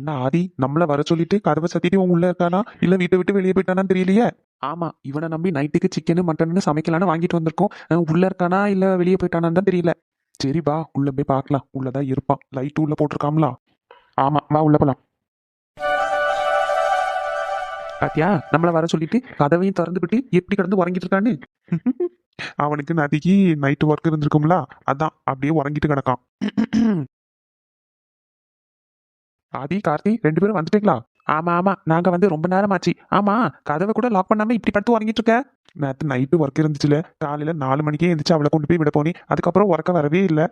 என்ன ஆதி நம்மள வர சொல்லிட்டு கதவை சத்திட்டு உன் உள்ள இருக்கானா இல்ல வீட்டை விட்டு வெளியே போயிட்டானான்னு தெரியலையே. ஆமா, இவனை நம்பி நைட்டுக்கு சிக்கனு மட்டன்னு சமைக்கலான்னு வாங்கிட்டு வந்திருக்கோம். உள்ள இருக்கானா இல்ல வெளியே போயிட்டானான்னு தான் தெரியல. சரி வா உள்ள போய் பார்க்கலாம். உள்ளதான் இருப்பான். லைட் உள்ள போட்டிருக்காங்களா? ஆமா வா உள்ள போலாம். பாத்தியா நம்மள வர சொல்லிட்டு கதவையும் திறந்து விட்டு எப்படி கிடந்து உறங்கிட்டு இருக்கான்னு. அவனுக்கு நதிக்கு நைட்டு ஒர்க் இருந்திருக்கும்ல, அதான் அப்படியே உறங்கிட்டு கிடக்கான். ஆதி கார்த்தி 2 பேரும் வந்துட்டீங்களா? ஆமா ஆமா நாங்க வந்து ரொம்ப நேரம் ஆச்சு. ஆமா கதவை கூட லாக் பண்ணாம இப்படி படுத்து உறங்கிட்டு இருக்க. நேற்று நைட்டு ஒர்க் இருந்துச்சுல, காலையில 4 மணிக்கே எந்திரிச்சு அவளை கொண்டு போய் விட போனேன். அதுக்கப்புறம் உறக்க வரவே இல்லை.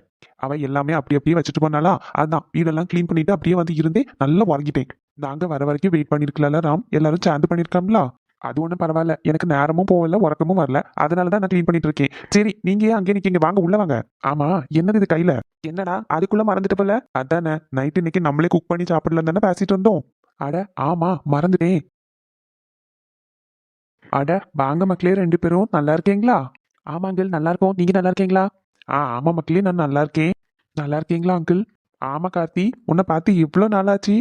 அவ எல்லாமே அப்படியே வச்சுட்டு போனாலா, அதான் வீடெல்லாம் க்ளீன் பண்ணிட்டு அப்படியே வந்து இருந்தேன், நல்லா உறங்கிட்டேன். நாங்க வர வரைக்கும் வெயிட் பண்ணிருக்கல ராம், எல்லாரும் சேர்ந்து பண்ணிருக்கோம்ல. அது ஒன்றும் பரவாயில்ல, எனக்கு நேரமும் போகல உறக்கமும் வரல, அதனாலதான் நான் க்ளீன் பண்ணிட்டு இருக்கேன். சரி நீங்க ஏன் அங்கே நிக்கீங்க, வாங்க உள்ள வாங்க. ஆமா என்னது இது கையில? என்னடா அதுக்குள்ள மறந்துட்டு போல? அதானே நைட்டு இன்னைக்கு நம்மளே குக் பண்ணி சாப்பிடலாம் தானே பேசிட்டு இருந்தோம். அட ஆமா மறந்துட்டேன். அட வாங்க மக்களே, 2 பேரும் நல்லா இருக்கீங்களா? ஆமா அங்கிள் நல்லா இருக்கோம், நீங்க நல்லா இருக்கீங்களா? ஆமா மக்களே நான் நல்லா இருக்கேன். நல்லா இருக்கீங்களா அங்கிள்? ஆமா கார்த்தி, உன்னை பார்த்து இவ்வளோ நாளாச்சு.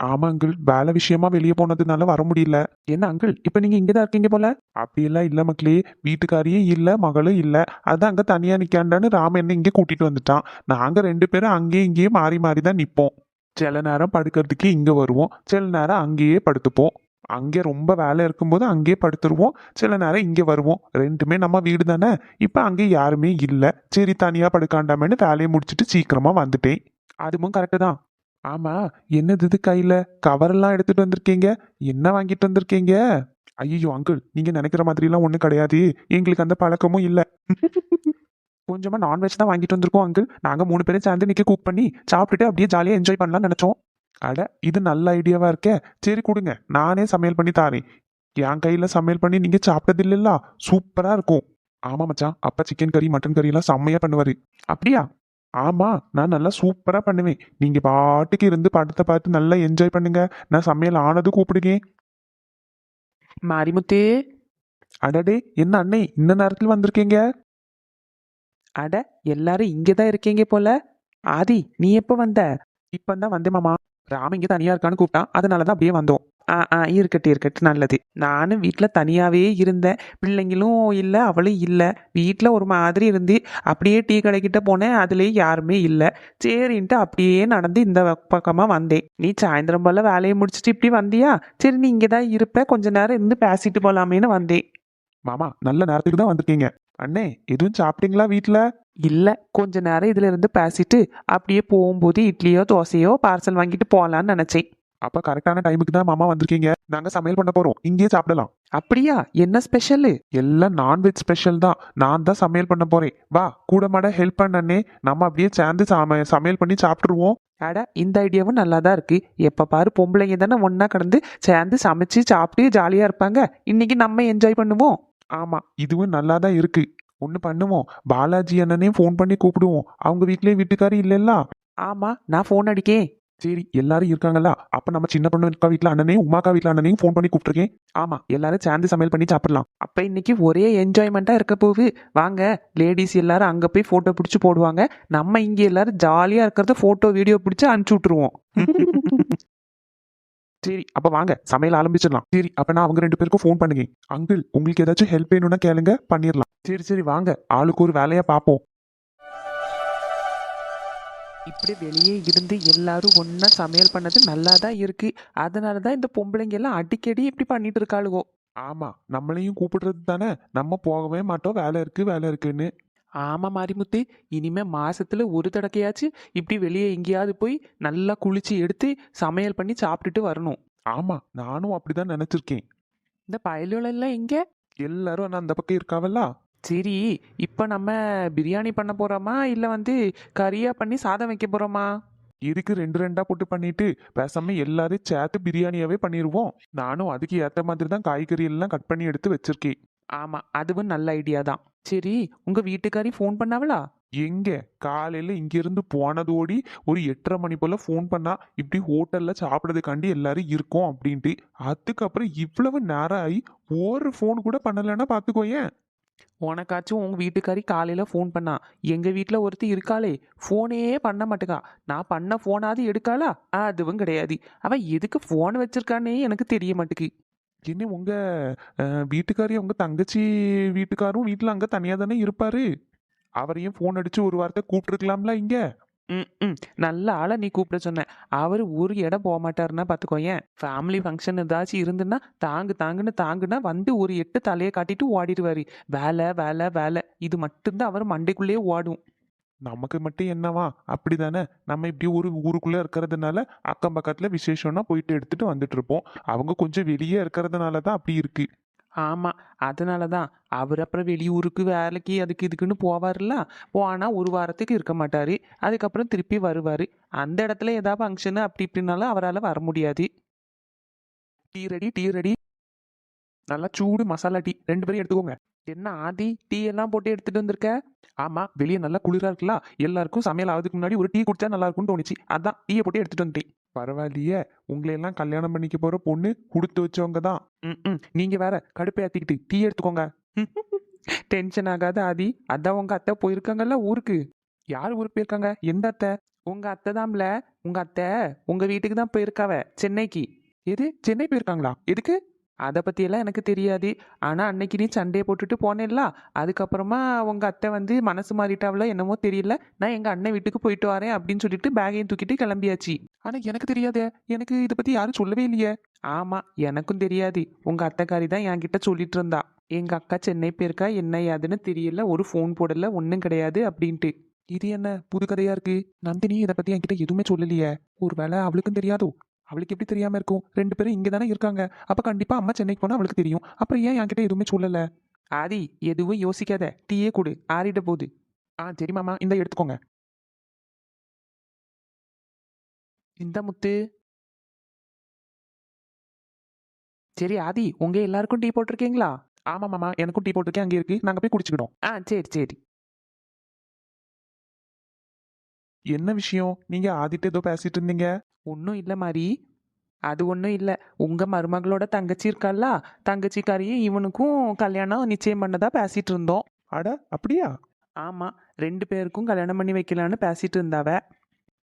ஆமா அங்கிள், வேலை விஷயமா வெளியே போனதுனால வர முடியல. என்ன அங்கிள் இப்ப நீங்க இங்கதான் இருக்கீங்க போல? அப்படியெல்லாம் இல்ல மக்களே, வீட்டுக்காரியும் இல்ல மகளும் இல்ல, அதான் அங்க தனியா நிக்காண்டான்னு ராம என்ன இங்க கூட்டிட்டு வந்துட்டான். நாங்க 2 பேரும் அங்கேயும் இங்கேயும் மாறி மாறி தான் நிப்போம். சில நேரம் படுக்கிறதுக்கு இங்க வருவோம், சில நேரம் அங்கேயே படுத்துப்போம். அங்கே ரொம்ப வேலை இருக்கும்போது அங்கேயே படுத்துருவோம், சில நேரம் இங்கே வருவோம். ரெண்டுமே நம்ம வீடு தானே. இப்போ அங்கே யாருமே இல்லை, சரி தனியாக படுக்காண்டாமேன்னு வேலையை முடிச்சுட்டு சீக்கிரமா வந்துட்டேன். அதுவும் கரெக்டு தான். ஆமா என்னது இது கையில கவரெல்லாம் எடுத்துட்டு வந்திருக்கீங்க? என்ன வாங்கிட்டு வந்திருக்கீங்க? ஐயோ அங்கிள், நீங்க நினைக்கிற மாதிரிலாம் ஒன்றும் கிடையாது, எங்களுக்கு அந்த பழக்கமும் இல்லை. கொஞ்சமா நான்வெஜ் தான் வாங்கிட்டு வந்திருக்கோம் அங்கிள். நாங்க 3 பேரும் சேர்ந்து இன்னைக்கு குக் பண்ணி சாப்பிட்டுட்டு அப்படியே ஜாலியா என்ஜாய் பண்ணலாம்னு நினைச்சோம். அட இது நல்ல ஐடியாவா இருக்கே. சரி கொடுங்க, நானே சமையல் பண்ணி தாரேன். என் கையில சமையல் பண்ணி நீங்க சாப்பிட்டது இல்லைல்ல, சூப்பரா இருக்கும். ஆமா மச்சான், அப்பா சிக்கன் கறி மட்டன் கறி எல்லாம் செம்மையா பண்ணுவாரு. அப்படியா? ஆமா நான் நல்லா சூப்பரா பண்ணுவேன். நீங்க பாட்டுக்கு இருந்து படத்தை பார்த்து நல்லா என்ஜாய் பண்ணுங்க. நான் சமையல் ஆனது கூப்பிடுங்க. மாரிமுத்து. அடடே என்ன அண்ணே இந்த நேரத்தில் வந்திருக்கீங்க? அட எல்லாரும் இங்கதான் இருக்கீங்க போல. ஆதி நீ எப்ப வந்த? இப்பதான் வந்தேன் மாமா. ராம இங்க தனியா இருக்கான்னு கூப்பிட்டான், அதனாலதான் அப்படியே வந்தோம். இருக்கட்டும் நல்லது. நானும் வீட்டுல தனியாவே இருந்தேன், பிள்ளைங்களும் இல்ல அவளும் இல்ல. வீட்டுல ஒரு மாதிரி இருந்து அப்படியே டீ கடைக்கிட்ட போனேன், அதுலயே யாருமே இல்ல. சரின்ட்டு அப்படியே நடந்து இந்த பக்கமா வந்தேன். நீ சாயந்தரம் போல வேலையை முடிச்சுட்டு இப்படி வந்தியா? சரி நீ இங்கதான் இருப்ப, கொஞ்ச நேரம் இருந்து பேசிட்டு போலாமேன்னு வந்தேன். மாமா நல்ல நேரத்துக்கு தான் வந்திருக்கீங்க. அண்ணே எதுவும் சாப்பிட்டீங்களா வீட்டுல? இல்ல, கொஞ்ச நேரம் இதுல இருந்து பேசிட்டு அப்படியே போகும்போது இட்லியோ தோசையோ பார்சல் வாங்கிட்டு போலான்னு நினைச்சேன். அப்ப கரெக்டான டைமுக்கு தான் மாமா வந்திருக்கீங்க. நாங்க சமையல் பண்ண போறோம், இங்கேயே சாப்பிடலாம். அப்படியா? என்ன ஸ்பெஷல்? எல்லாம் நான்வெஜ் ஸ்பெஷல் தான். நான் தான் சமையல் பண்ண போறேன், வா கூட மாட ஹெல்ப் பண்ணனே. நம்ம அப்படியே சேர்ந்து சமையல் பண்ணி சாப்பிட்டுருவோம். அட இந்த ஐடியாவும் நல்லா தான் இருக்கு. எப்ப பாரு பொம்பளைங்க தானே ஒன்னா கடந்து சேர்ந்து சமைச்சு சாப்பிட்டு ஜாலியா இருப்பாங்க. இன்னைக்கு நம்ம என்ஜாய் பண்ணுவோம். ஆமா இதுவும் நல்லா தான் இருக்கு. ஒன்று பண்ணுவோம், பாலாஜி அண்ணனே ஃபோன் பண்ணி கூப்பிடுவோம். அவங்க வீட்லயே வீட்டுக்காரி இல்லைல்ல? ஆமா நான் ஃபோன் அடிக்கேன். சரி எல்லாரும் இருக்காங்களா? அப்ப நம்ம சின்ன பொண்ணு இருக்கா வீட்டுல அண்ணனையும் உமாக்கா வீட்டுல அண்ணனையும் ஃபோன் பண்ணி கூப்பிட்டுருக்கேன். ஆமா எல்லாரும் சேர்ந்து சமையல் பண்ணி சாப்பிடலாம். அப்ப இன்னைக்கு ஒரே என்ஜாய்மெண்டா இருக்க போகுது. வாங்க லேடிஸ் எல்லாரும் அங்க போய் போட்டோ பிடிச்சு போடுவாங்க, நம்ம இங்க எல்லாரும் ஜாலியா இருக்கிறத போட்டோ வீடியோ பிடிச்சு அனுப்பிச்சு விட்டுருவோம். சரி அப்ப வாங்க சமையல் ஆரம்பிச்சிடலாம். சரி அப்ப நான் அவங்க 2 பேருக்கும் ஃபோன் பண்ணுங்க. அங்கிள் உங்களுக்கு ஏதாச்சும் ஹெல்ப் வேணும்னா கேளுங்க, பண்ணிடலாம். சரி வாங்க ஆளுக்கு ஒரு வேலையா பார்ப்போம். இப்படி வெளியே இருந்து எல்லாரும் ஒன்னா சமையல் பண்ணது நல்லா தான் இருக்கு. அதனாலதான் இந்த பொம்பளைங்க எல்லாம் அடிக்கடி இப்படி பண்ணிட்டு இருக்காளுவோ. ஆமா நம்மளையும் கூப்பிடுறது தானே, நம்ம போகவே மாட்டோம் வேலை இருக்குன்னு. ஆமா மாரிமுத்து, இனிமே மாசத்துல ஒரு தடக்கையாச்சு இப்படி வெளியே எங்கேயாவது போய் நல்லா குளிச்சு எடுத்து சமையல் பண்ணி சாப்பிட்டுட்டு வரணும். ஆமா நானும் அப்படிதான் நினைச்சிருக்கேன். இந்த பயலுகளெல்லாம் எங்க? எல்லாரும் நான் அந்த பக்கம் இருக்காவல்ல. சரி இப்ப நம்ம பிரியாணி பண்ண போறோமா இல்ல வந்து கறியா பண்ணி சாதம் வைக்க போறோமா? இதுக்கு 2 போட்டு பண்ணிட்டு பேசாம எல்லாரும் சேர்த்து பிரியாணியாவே பண்ணிடுவோம். நானும் அதுக்கு ஏத்த மாதிரி தான் காய்கறி எல்லாம் கட் பண்ணி எடுத்து வச்சிருக்கேன். ஆமா அதுவும் நல்ல ஐடியா தான். சரி உங்க வீட்டுக்காரி ஃபோன் பண்ணாவளா? எங்க காலையில இங்க இருந்து போனதோடி ஒரு 8:30 மணி போல ஃபோன் பண்ணா, இப்படி ஹோட்டல்ல சாப்பிடறதுக்காண்டி எல்லாரும் இருக்கோம் அப்படின்ட்டு. அதுக்கப்புறம் இவ்வளவு நேரம் ஆகி ஒரு ஃபோன் கூட பண்ணலன்னா பாத்துக்கோயேன். உனக்காச்சும் உங்க வீட்டுக்காரி காலையில ஃபோன் பண்ணா. எங்க வீட்ல ஒருத்தி இருக்காளே, ஃபோனே பண்ண மாட்டுக்கா. நான் பண்ண ஃபோனாவது எடுக்காளா? அதுவும் கிடையாது. அவ எதுக்கு ஃபோன் வச்சிருக்கான்னே எனக்கு தெரிய மாட்டுக்கு. என்ன உங்க வீட்டுக்காரி உங்க தங்கச்சி வீட்டுக்காரும் வீட்டுல அங்க தனியா தானே இருப்பாரு. அவரையும் ஃபோன் அடிச்சு ஒரு வார்த்தை கூப்பிட்டுருக்கலாம்ல இங்க. ம். நல்ல ஆள நீ கூப்பிட சொன்ன. அவரு ஒரு இடம் போக மாட்டாருன்னா பாத்துக்கோயேன். ஃபேமிலி ஃபங்க்ஷன் ஏதாச்சும் இருந்துன்னா தாங்குன்னா வந்து ஒரு எட்டு தலையை காட்டிட்டு ஓடிடுவாரு. வேலை வேலை வேலை இது மட்டும்தான் அவர் மண்டைக்குள்ளேயே ஓடும். நமக்கு மட்டும் என்னவா அப்படிதானே. நம்ம இப்படி ஒரு ஊருக்குள்ள இருக்கிறதுனால அக்கம் பக்கத்துல விசேஷம்னா போயிட்டு எடுத்துட்டு வந்துட்டு இருப்போம். அவங்க கொஞ்சம் வெளியே இருக்கிறதுனால தான் அப்படி இருக்கு. ஆமா. அதனால தான் அவர் அப்புறம் வெளியூருக்கு வேலைக்கு அதுக்கு இதுக்குன்னு போவார்ல. போனா ஒரு வாரத்துக்கு இருக்க மாட்டாரு. அதுக்கப்புறம் திருப்பி வருவாரு. அந்த இடத்துல ஏதாவது ஃபங்க்ஷனு அப்படி இப்படின்னாலும் அவரால் வர முடியாது. Tea ready. நல்லா சூடு மசாலா டீ 2 பேரும் எடுத்துக்கோங்க. என்ன ஆதி டீ எல்லாம் போட்டு எடுத்துட்டு வந்திருக்க? ஆமா, வெளியே நல்லா குளிரா இருக்குல்ல. எல்லாருக்கும் சமையல் ஆகுதுக்கு முன்னாடி ஒரு டீ குடிச்சா நல்லா இருக்கும்னு தோணுச்சு. அதான் டீயை போட்டு எடுத்துட்டு வந்துட்டேன். பரவாயில்லையே, உங்களை எல்லாம் கல்யாணம் பண்ணிக்க போற பொண்ணு கொடுத்து வச்சவங்க தான். நீங்க வேற கடுப்பை ஏத்திக்கிட்டு டீ எடுத்துக்கோங்க. டென்ஷன் ஆகாத ஆதி. அதான் உங்க அத்தை போயிருக்காங்கல்ல ஊருக்கு. யார் ஊருக்கு போயிருக்காங்க? எந்த அத்தை? உங்க அத்தை தான்ல. உங்க அத்தை உங்க வீட்டுக்கு தான் போயிருக்காவ, சென்னைக்கு. எது, சென்னை போயிருக்காங்களா? எதுக்கு? அதை பத்தியெல்லாம் எனக்கு தெரியாது. ஆனா அன்னைக்கு நீ சண்டையை போட்டுட்டு போனேல்ல, அதுக்கப்புறமா உங்க அத்தை வந்து மனசு மாறிட்டாவல என்னமோ தெரியல. நான் எங்க அண்ணன் வீட்டுக்கு போயிட்டு வரேன் அப்படின்னு சொல்லிட்டு பேகையும் தூக்கிட்டு கிளம்பியாச்சு. ஆனா எனக்கு தெரியாதே. எனக்கு இதை பத்தி யாரும் சொல்லவே இல்லையே. ஆமா, எனக்கும் தெரியாது. உங்க அத்தைக்காரி தான் என்கிட்ட சொல்லிட்டு இருந்தா. எங்க அக்கா சென்னை போயிருக்கா, என்ன ஏதுன்னு தெரியல, ஒரு ஃபோன் போடல, ஒன்றும் கிடையாது அப்படின்ட்டு. இது என்ன புது கதையா இருக்கு? நந்தினி இதை பத்தி என்கிட்ட எதுவுமே சொல்லலையே. ஒருவேளை அவளுக்கும் தெரியாதோ? அவளுக்கு எப்படி தெரியாம இருக்கும்? 2 பேரும் இங்க தானே இருக்காங்க. அப்ப கண்டிப்பா அம்மா சென்னைக்கு போனா அவளுக்கு தெரியும். அப்புறம் ஏன் என்கிட்ட எதுவுமே சொல்லல? ஆதி, எதுவும் யோசிக்காத, டீயே கொடு, ஆறிட போகுது. சரி மாமா, இந்த எடுத்துக்கோங்க. இந்த முத்து. சரி ஆதி, உங்க எல்லாருக்கும் டீ போட்டிருக்கீங்களா? ஆமா மாமா, எனக்கும் டீ போட்டிருக்கேன், அங்கே இருக்கு, நாங்க போய் குடிச்சுக்கிட்டோம். சரி. என்ன விஷயம்? நீங்க ஆதிட்ட ஏதோ பேசிட்டு இருந்தீங்க. ஒன்றும் இல்லை மாதிரி. அது ஒன்றும் இல்லை. உங்க மருமகளோட தங்கச்சி இருக்கால்ல, தங்கச்சிக்காரியும் இவனுக்கும் கல்யாணம் நிச்சயம் பண்ணதா பேசிட்டு இருந்தோம். அட அப்படியா? ஆமா, 2 பேருக்கும் கல்யாணம் பண்ணி வைக்கலான்னு பேசிட்டு இருந்தாவ.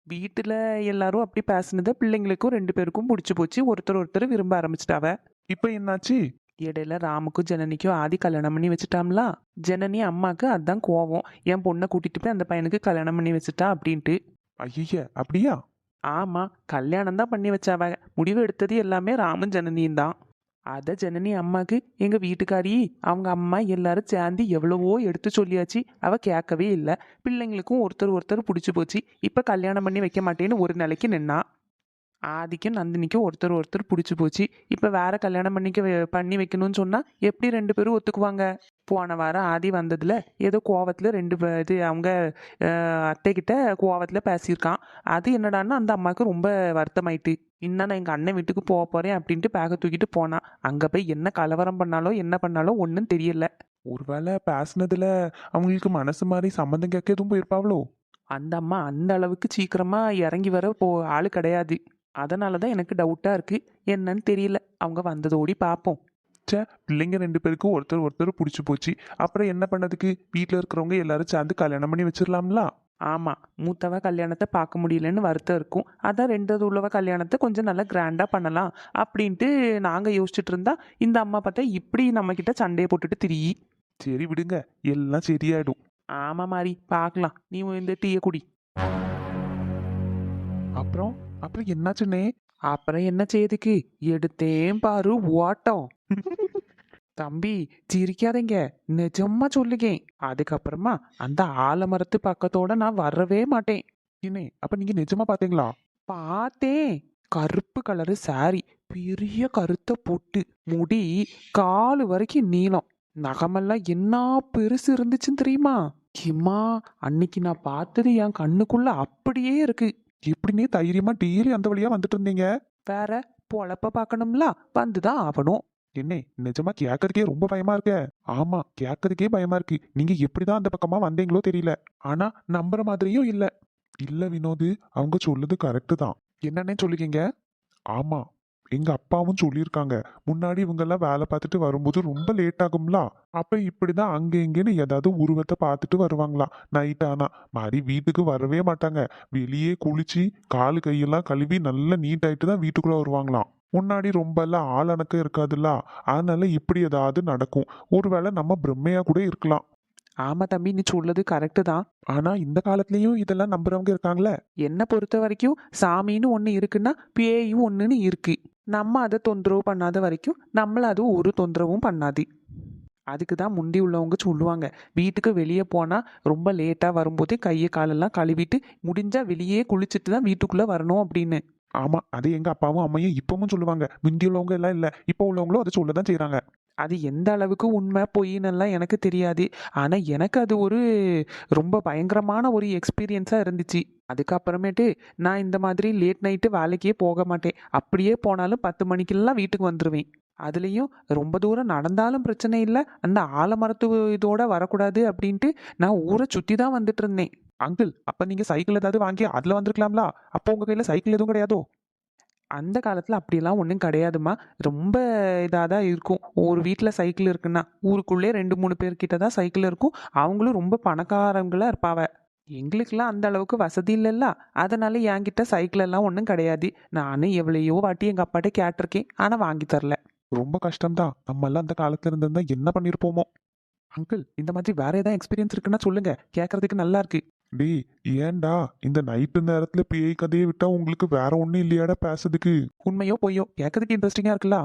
வீட்டுல எல்லாரும் அப்படி பேசுனத பிள்ளைங்களுக்கும் 2 பேருக்கும் பிடிச்சி போச்சு. ஒருத்தர் விரும்ப ஆரம்பிச்சிட்டாவ. இப்ப என்னாச்சு? இடையில ராமுக்கும் ஜனனிக்கும் ஆதி கல்யாணம் பண்ணி வச்சுட்டாம்ல. ஜனனி அம்மாக்கு அதான் கோவம். என் பொண்ணை கூட்டிட்டு போய் அந்த பையனுக்கு கல்யாணம் பண்ணி வச்சுட்டா அப்படின்ட்டு. ஐய அப்படியா? ஆமா, கல்யாணம் தான் பண்ணி வச்சாவ. முடிவு எடுத்தது எல்லாமே ராமும் ஜனனியும் தான். அத ஜனனி அம்மாக்கு எங்க வீட்டுக்காரி அவங்க அம்மா எல்லாரும் சேர்ந்து எவ்வளவோ எடுத்து சொல்லியாச்சு. அவ கேட்கவே இல்லை. பிள்ளைங்களுக்கும் ஒருத்தர் பிடிச்சி போச்சு. இப்ப கல்யாணம் பண்ணி வைக்க மாட்டேன்னு ஒரு நிலைக்கு நின்னா. ஆதிக்கும் நந்தினிக்கும் ஒருத்தர் பிடிச்சி போச்சு. இப்ப வேற கல்யாணம் பண்ணி வைக்கணும்னு சொன்னா எப்படி 2 பேரும் ஒத்துக்குவாங்க? போன வாரம் ஆதி வந்ததுல ஏதோ கோவத்துல இது அவங்க அத்தை கிட்ட கோவத்துல பேசியிருக்கான். அது என்னடான்னா அந்த அம்மாவுக்கு ரொம்ப வருத்தமாயிட்டு. இன்னும் நான் எங்க அண்ணன் வீட்டுக்கு போக போறேன் அப்படின்ட்டு பேக தூக்கிட்டு போனான். அங்க போய் என்ன கலவரம் என்ன பண்ணாலோ ஒன்றும் தெரியல. ஒருவேளை பேசுனதுல அவங்களுக்கு மனசு மாதிரி சம்மந்தம் கேட்க எதுவும் போயிருப்பாவளோ? அந்த அம்மா அந்த அளவுக்கு சீக்கிரமா இறங்கி வர ஆளு கிடையாது. அதனாலதான் எனக்கு டவுட்டா இருக்கு. என்னன்னு தெரியல. அவங்க வந்ததோடி பார்ப்போம். பிள்ளைங்க 2 பேருக்கும் ஒருத்தர் பிடிச்சி போச்சு. அப்புறம் என்ன பண்ணதுக்கு? வீட்டுல இருக்கிறவங்க எல்லாரும் சேர்ந்து கல்யாணம் பண்ணி வச்சிடலாம்ல. ஆமா, மூத்தவ கல்யாணத்தை பார்க்க முடியலன்னு வருத்தம் இருக்கும். அதான் 2வது உள்ளவ கல்யாணத்தை கொஞ்சம் நல்லா கிராண்டா பண்ணலாம் அப்படின்ட்டு நாங்க யோசிச்சுட்டு இருந்தா இந்த அம்மா பார்த்தா இப்படி நம்ம கிட்ட சண்டையை போட்டுட்டு திரிyi. சரி விடுங்க, எல்லாம் சரியாயிடும். ஆமா மாதிரி பார்க்கலாம். நீ இந்த டீயை குடி. அப்புறம் அப்புறம் என்னாச்சுன்னே? அப்புறம் என்ன செய்யுதுக்கு? எடுத்தேன் பாரு ஓட்டம். தம்பி, சிரிக்காதீங்க, நிஜமா சொல்லுகேன். அதுக்கப்புறமா அந்த ஆலமரத்து பக்கத்தோட நான் வரவே மாட்டேன். என்ன, அப்ப நீங்க நிஜமா பாத்தீங்களா? பார்த்தேன். கருப்பு கலரு சாரி, பெரிய கருத்த பொட்டு, முடி காலு வரைக்கும் நீளம், நகமெல்லாம் என்ன பெருசு இருந்துச்சுன்னு தெரியுமா? கிம்மா, அன்னைக்கு நான் பார்த்தது என் கண்ணுக்குள்ள அப்படியே இருக்கு. எப்படின்னே தைரியமா டெய்லி அந்த வழியா வந்துட்டு இருந்தீங்க? வேற பொழப்ப பார்க்கணும்ல, வந்துதான் ஆகணும். என்ன, நிஜமா கேட்கறதுக்கே ரொம்ப பயமா இருக்க. ஆமா, கேட்கறதுக்கே பயமா இருக்கு. நீங்க எப்படிதான் அந்த பக்கமா வந்தீங்களோ தெரியல. ஆனா நம்புற மாதிரியும் இல்ல வினோது, அவங்க சொல்லுது கரெக்டு தான். என்னன்னே சொல்லுவீங்க? ஆமா, எங்க அப்பாவும் சொல்லியிருக்காங்க, முன்னாடி இவங்க எல்லாம் வேலை பார்த்துட்டு வரும்போது ரொம்ப லேட் ஆகும்ல, அப்ப இப்படிதான் அங்க இங்கன்னு ஏதாவது உருவத்தை பார்த்துட்டு வருவாங்களாம். நைட் ஆனா மாதிரி வீட்டுக்கு வரவே மாட்டாங்க. வெளியே குளிச்சு காலு கையெல்லாம் கழுவி நல்லா நீட் ஆயிட்டு தான் வீட்டுக்குள்ள வருவாங்களாம். முன்னாடி ரொம்ப எல்லாம் ஆள் அணக்கம் இருக்காதுல்ல, அதனால இப்படி ஏதாவது நடக்கும். ஒருவேளை நம்ம பிரம்மையா கூட இருக்கலாம். ஆமா தம்பி, நீ சொல்றது கரெக்டு தான். ஆனா இந்த காலத்துலயும் இதெல்லாம் நம்புறவங்க இருக்காங்களே. என்னை பொறுத்த வரைக்கும் சாமின்னு ஒன்று இருக்குன்னா பேயும் ஒன்றுன்னு இருக்கு. நம்ம அதை தொந்தரவு பண்ணாத வரைக்கும் நம்மளை அது ஒரு தொந்தரவும் பண்ணாது. அதுக்கு தான் முந்தி உள்ளவங்க சொல்லுவாங்க, வீட்டுக்கு வெளியே போனால் ரொம்ப லேட்டாக வரும்போது கையை காலெல்லாம் கழுவிட்டு முடிஞ்சா வெளியே குளிச்சுட்டு தான் வீட்டுக்குள்ளே வரணும் அப்படின்னு. ஆமா, அது எங்க அப்பாவும் அம்மையும் இப்பவும் சொல்லுவாங்க. முந்தி உள்ளவங்க எல்லாம் இல்ல, இப்ப உள்ளவங்களும் அதை சொல்லதான் செய்றாங்க. அது எந்த அளவுக்கு உண்மை பொய்ன்னெல்லாம் எனக்கு தெரியாது. ஆனால் எனக்கு அது ஒரு ரொம்ப பயங்கரமான ஒரு எக்ஸ்பீரியன்ஸாக இருந்துச்சு. அதுக்கப்புறமேட்டு நான் இந்த மாதிரி லேட் நைட்டு வேலைக்கே போக மாட்டேன். அப்படியே போனாலும் 10 மணிக்கெல்லாம் வீட்டுக்கு வந்துடுவேன். அதுலேயும் ரொம்ப தூரம் நடந்தாலும் பிரச்சனை இல்லை, அந்த ஆலமரத்து இதோட வரக்கூடாது அப்படின்ட்டு நான் ஊரை சுற்றி தான் வந்துட்டு இருந்தேன். அங்கிள், அப்ப நீங்க சைக்கிள் ஏதாவது வாங்கி அதுல வந்திருக்கலாம்ல. அப்போ உங்க கையில சைக்கிள் எதுவும் கிடையாதோ? அந்த காலத்தில் அப்படியெல்லாம் ஒன்றும் கிடையாதுமா. ரொம்ப இதாக தான் இருக்கும். ஒரு வீட்டில் சைக்கிள் இருக்குன்னா ஊருக்குள்ளே 2 3 பேர்கிட்ட தான் சைக்கிள் இருக்கும். அவங்களும் ரொம்ப பணக்காரங்களாக இருப்பாவ. எங்களுக்கெல்லாம் அந்த அளவுக்கு வசதி இல்லைல்ல, அதனால என்கிட்ட சைக்கிள் எல்லாம் ஒன்றும் கிடையாது. நானும் எவ்வளையோ வாட்டி எங்கள் அப்பாட்ட கேட்டிருக்கேன், ஆனால் வாங்கி தரல. ரொம்ப கஷ்டம்தான். நம்ம எல்லாம் அந்த காலத்துல இருந்திருந்தா என்ன பண்ணிருப்போமோ. அங்கிள், இந்த மாதிரி வேற ஏதாவது எக்ஸ்பீரியன்ஸ் இருக்குன்னா சொல்லுங்க, கேட்கறதுக்கு நல்லா இருக்கு. டேய், ஏன்டா இந்த நைட்டு நேரத்துல பேய் கதையை விட்டா உங்களுக்கு வேற ஒண்ணும் இல்லையாடா பேசுறதுக்கு? உண்மையோ பொய்யோ கேட்கறதுக்கு இன்ட்ரெஸ்டிங்காக இருக்குல்ல.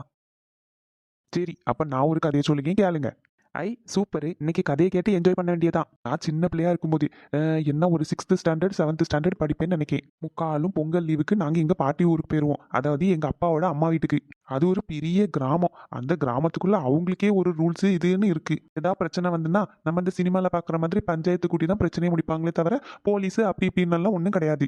சரி, அப்ப நான் ஒரு கதையை சொல்லுங்க, கேளுங்க. ஐ சூப்பரு, இன்னைக்கு கதையை கேட்டு என்ஜாய் பண்ண வேண்டியதான். நான் சின்ன பிள்ளையா இருக்கும்போது என்ன ஒரு 6th ஸ்டாண்டர்ட் 7th ஸ்டாண்டர்ட் படிப்பேன்னு நினைக்கிறேன். முக்காலும் பொங்கல் லீவுக்கு நாங்க எங்க பாட்டி ஊருக்கு போயிருவோம். அதாவது எங்க அப்பாவோட அம்மா வீட்டுக்கு. அது ஒரு பெரிய கிராமம். அந்த கிராமத்துக்குள்ள அவங்களுக்கே ஒரு ரூல்ஸ் இதுன்னு இருக்கு. ஏதாவது பிரச்சனை வந்துன்னா நம்ம இந்த சினிமால பாக்குற மாதிரி பஞ்சாயத்து கூட்டி தான் பிரச்சனையை முடிப்பாங்களே தவிர போலீஸ் அப்படி இப்படின்னு ஒன்றும் கிடையாது.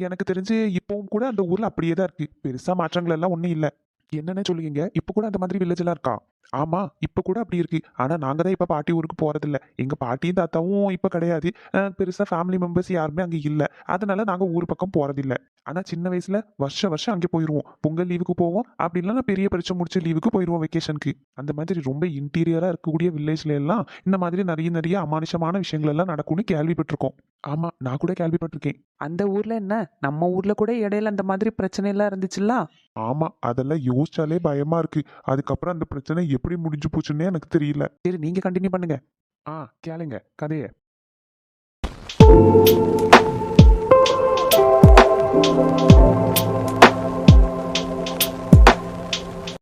எனக்கு தெரிஞ்சு இப்பவும் கூட அந்த ஊர்ல அப்படியே தான் இருக்கு. பெருசா மாற்றங்கள் எல்லாம் ஒன்றும் இல்லை. என்னன்னு சொல்லுவீங்க, இப்ப கூட அந்த மாதிரி வில்லேஜ் எல்லாம் இருக்கா? ஆமா, இப்ப கூட அப்படி இருக்கு. ஆனா நாங்க தான் இப்ப பாட்டி ஊருக்கு போறதில்ல. எங்க பாட்டியும் தாத்தாவும் இப்ப கிடையாது. பெருசா ஃபேமிலி மெம்பர்ஸ் யாருமே அங்க இல்ல. அதனால நாங்க ஊர் பக்கம் போறதில்ல. ஆனா சின்ன வயசுல வருஷம் வருஷம் அங்கே போயிருவோம். பொங்கல் லீவுக்கு போவோம். அப்படி இல்லைன்னா பெரிய பரீட்சை முடிச்ச லீவுக்கு போயிருவோம் வெக்கேஷனுக்கு. அந்த மாதிரி ரொம்ப இன்டீரியரா இருக்கக்கூடிய வில்லேஜ்ல எல்லாம் இந்த மாதிரி நிறைய நிறைய அமானுஷமான விஷயங்கள் எல்லாம் நடக்கும்னு கேள்விப்பட்டிருக்கோம். ஆமா, நான் கூட கேள்விப்பட்டிருக்கேன். அந்த ஊர்ல என்ன, நம்ம ஊர்ல கூட இடையில அந்த மாதிரி பிரச்சனை எல்லாம் இருந்துச்சுல்ல. ஆமா, அதெல்லாம் யோசிச்சாலே பயமா இருக்கு. அதுக்கப்புறம் அந்த பிரச்சனை எப்படி முடிஞ்சு போச்சுன்னே எனக்கு தெரியல. சரி, நீங்க கண்டினியூ பண்ணுங்க. கேளுங்க கதைய.